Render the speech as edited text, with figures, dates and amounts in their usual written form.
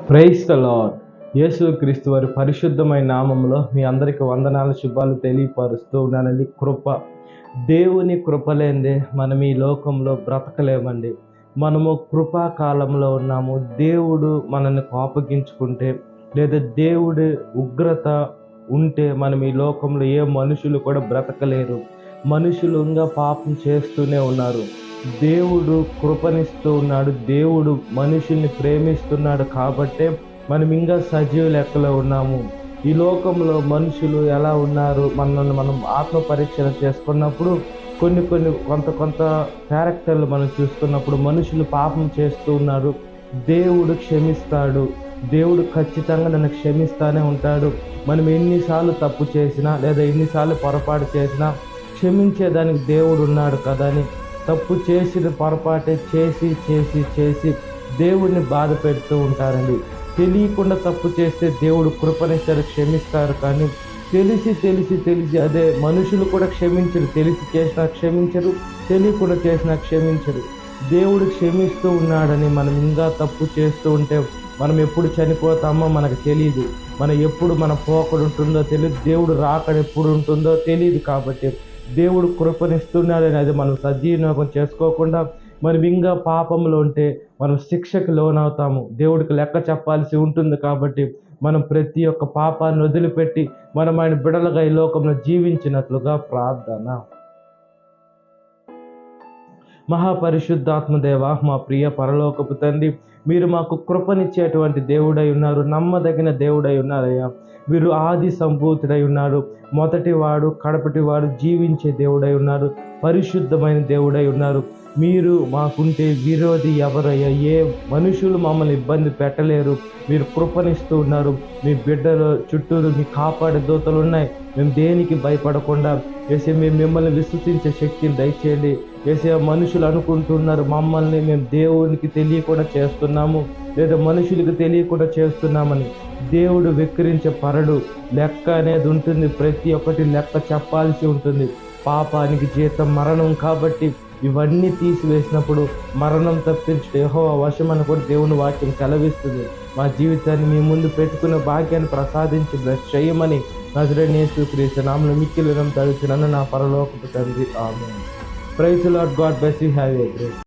Praise the lord. యేసుక్రీస్తు వారి పరిశుద్ధమైన నామంలో మీ అందరికీ వందనాలు, శుభాలు తెలియపరుస్తూ ఉన్నానండి. దేవుని కృప లేనిదే మనం ఈ లోకంలో బ్రతకలేమండి. మనము కృపాకాలంలో ఉన్నాము. దేవుడు మనల్ని కోపగించుకుంటే లేదా దేవుడి ఉగ్రత ఉంటే మనం ఈ లోకంలో ఏ మనుషులు కూడా బ్రతకలేరు. మనుషులు ఇంకా పాపం చేస్తూనే ఉన్నారు. దేవుడు కృపనిస్తూ ఉన్నాడు. దేవుడు మనుషుల్ని ప్రేమిస్తున్నాడు కాబట్టే మనం ఇంకా సజీవ లెక్కలో ఉన్నాము. ఈ లోకంలో మనుషులు ఎలా ఉన్నారు, మనల్ని మనం ఆత్మ పరీక్షణ చేసుకున్నప్పుడు కొంత క్యారెక్టర్లు మనం చూసుకున్నప్పుడు మనుషులు పాపం చేస్తూ ఉన్నారు. దేవుడు క్షమిస్తాడు. దేవుడు ఖచ్చితంగా నన్ను క్షమిస్తానే ఉంటాడు. మనం ఎన్నిసార్లు తప్పు చేసినా లేదా ఎన్నిసార్లు పొరపాటు చేసినా క్షమించేదానికి దేవుడు ఉన్నాడు కదా అని తప్పు చేసిన పొరపాటే చేసి చేసి చేసి దేవుడిని బాధ పెడుతూ ఉంటారండి. తెలియకుండా తప్పు చేస్తే దేవుడు కృపనిస్తారు, క్షమిస్తారు. కానీ తెలిసి అదే మనుషులు కూడా క్షమించరు. తెలిసి చేసినా క్షమించరు, తెలియకుండా చేసినా క్షమించరు. దేవుడు క్షమిస్తూ ఉన్నాడని మనం ఇంకా తప్పు చేస్తూ ఉంటే మనం ఎప్పుడు చనిపోతామో మనకు తెలియదు. ఎప్పుడు మన పోకడు ఉంటుందో తెలియదు. దేవుడు రాకడ ఎప్పుడు ఉంటుందో తెలియదు. కాబట్టి దేవుడు కృపనిస్తున్నాడని అది మనం సద్వినియోగం చేసుకోకుండా మనం ఇంకా పాపంలో ఉంటే మనం శిక్షకు లోనవుతాము. దేవుడికి లెక్క చెప్పాల్సి ఉంటుంది. కాబట్టి మనం ప్రతి ఒక్క పాపాన్ని వదిలిపెట్టి మనం ఆయన బిడలుగా ఈ లోకంలో జీవించినట్లుగా ప్రార్థన. మహాపరిశుద్ధాత్మదేవ, మా ప్రియ పరలోకపు తండ్రి, మీరు మాకు కృపనిచ్చేటువంటి దేవుడై ఉన్నారు. నమ్మదగిన దేవుడై ఉన్నారయ్యా. మీరు ఆది సంభూతుడై ఉన్నారు. మొదటివాడు కడపటివాడు, జీవించే దేవుడై ఉన్నారు. పరిశుద్ధమైన దేవుడై ఉన్నారు. మీరు మాకుంటే విరోధి ఎవరయ్యా? ఏ మనుషులు మమ్మల్ని ఇబ్బంది పెట్టలేరు. మీరు కృపనిస్తూ ఉన్నారు. మీ బిడ్డల చుట్టూరు మీ కాపాడే దూతలు ఉన్నాయి. మేము దేనికి భయపడకుండా ఏసే మేము మిమ్మల్ని విశ్వసించే శక్తిని దయచేయండి. ఏసే మనుషులు అనుకుంటున్నారు మమ్మల్ని మేము దేవునికి తెలియకుండా చేస్తున్నాము లేదా మనుషులకు తెలియకుండా చేస్తున్నామని. దేవుడు వెక్కిరించే పరడు. లెక్క అనేది ఉంటుంది. ప్రతి ఒక్కటి లెక్క చెప్పాల్సి ఉంటుంది. పాపానికి జీతం మరణం. కాబట్టి ఇవన్నీ తీసివేసినప్పుడు మరణం తప్పించడం యెహోవా వశమని కూడా దేవుని వాక్యం సెలవిస్తుంది. మా జీవితాన్ని మీ ముందు పెట్టుకునే భాగ్యాన్ని ప్రసాదించి బ్లెస్ చేయమని నజరేయుడైన యేసుక్రీస్తు నామములో మిక్కిలి వినయం తడుచున్నాను నా పరలోకపు తండ్రి. Amen. Praise the Lord. God bless you. Have a great